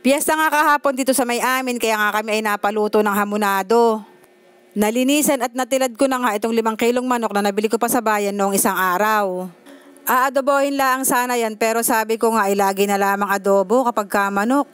Piyesta nga kahapon dito sa may amin kaya nga kami ay napaluto ng hamonado. Nalinisan at natilad ko na nga itong 5 kilong manok na nabili ko pa sa bayan noong isang araw. Aadobohin lang sana yan pero sabi ko nga ay lagi na lamang adobo kapag ka manok.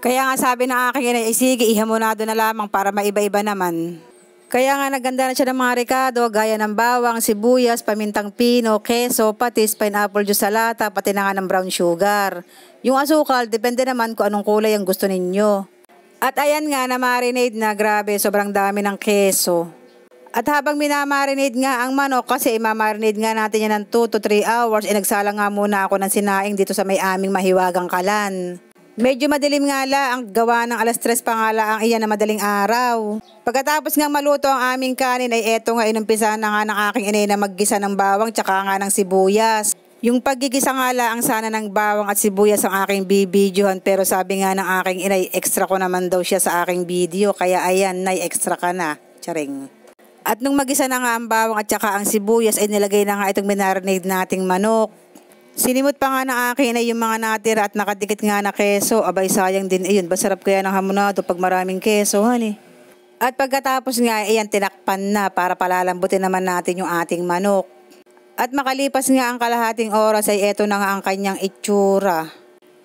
Kaya nga sabi ng aking inay, sige ihamonado na lamang para maiba-iba naman. Kaya nga naganda na siya ng mga rekado gaya ng bawang, sibuyas, pamintang pino, keso, patis, pineapple juice sa lata, pati na nga ng brown sugar. Yung asukal, depende naman kung anong kulay ang gusto ninyo. At ayan nga na marinade na, grabe, sobrang dami ng keso. At habang minamarinade nga ang manok kasi imamarinade nga natin yan ng 2 to 3 hours, nagsala nga muna ako ng sinaing dito sa may aming mahiwagang kalan. Medyo madilim nga la, ang gawa ng 3:00 pa nga la ang iyan na madaling araw. Pagkatapos nga maluto ang aming kanin ay eto nga inumpisa na nga ng aking inay na maggisa ng bawang tsaka nga ng sibuyas. Yung paggigisa nga la ang sana ng bawang at sibuyas ang aking bibidyohan pero sabi nga ng aking inay extra ko naman daw siya sa aking video kaya ayan nay extra ka na. Charing. At nung magisa na nga ang bawang at tsaka ang sibuyas ay nilagay na nga itong minarinade nating manok. Sinimot pa nga ng akin ay yung mga natira at nakadikit nga na keso. Abay sayang din iyon. Basarap kaya ng hamonado pag maraming keso, honey. At pagkatapos nga, iyan tinakpan na para palalambutin naman natin yung ating manok. At makalipas nga ang kalahating oras ay eto na nga ang kanyang itsura.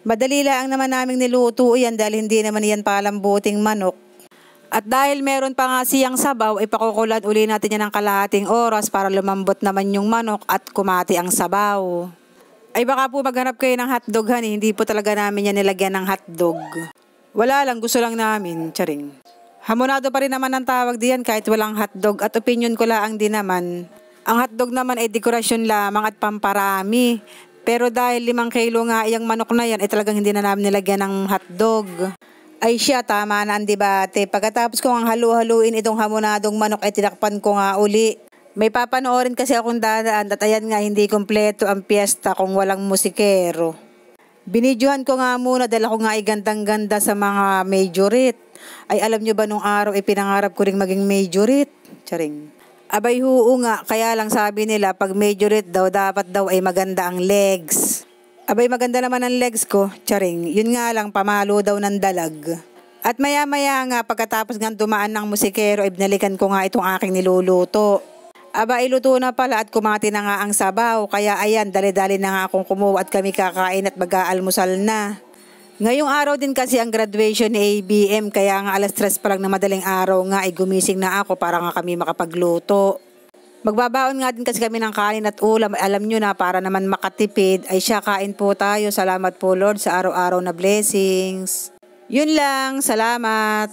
Madali lang naman naming niluto iyan dahil hindi naman iyan palambuting manok. At dahil meron pa nga siyang sabaw, ipakukulat uli natin yan ng kalahating oras para lumambot naman yung manok at kumati ang sabaw. Ay baka po maghanap kayo ng hotdog, honey. Hindi po talaga namin yan nilagyan ng hotdog. Wala lang, gusto lang namin. Charing. Hamonado pa rin naman ang tawag diyan kahit walang hotdog. At opinion ko lang din naman. Ang hotdog naman ay dekorasyon lamang at pamparami. Pero dahil 5 kilo nga iyang manok na yan, ay talagang hindi na namin nilagyan ng hotdog. Ay siya, tama na ang debate. Pagkatapos ko ang halu-haluin itong hamonadong manok ay tinakpan ko nga uli. May papanoorin kasi akong dadaan at ayan nga hindi kompleto ang piyesta kung walang musikero. Binidyohan ko nga muna dahil ako nga ay gandang-ganda sa mga majorette. Ay alam nyo ba nung araw pinangarap ko ring maging majorette? Charing. Abay huu nga, kaya lang sabi nila pag majorette daw dapat daw ay maganda ang legs. Abay maganda naman ang legs ko, charing. Yun nga lang pamalo daw ng dalag. At maya-maya nga pagkatapos nga dumaan ng musikero ay binalikan ko nga itong aking niluluto. Aba iluto na pala at kumati na nga ang sabaw kaya ayan dali-dali na nga akong kumuha at kami kakain at mag-aalmusal na. Ngayong araw din kasi ang graduation ni ABM kaya nga 3:00 pa lang na madaling araw nga ay gumising na ako para nga kami makapagluto. Magbabaon nga din kasi kami ng kanin at ulam, alam nyo na para naman makatipid ay siya kain po tayo. Salamat po Lord sa araw-araw na blessings. Yun lang, salamat.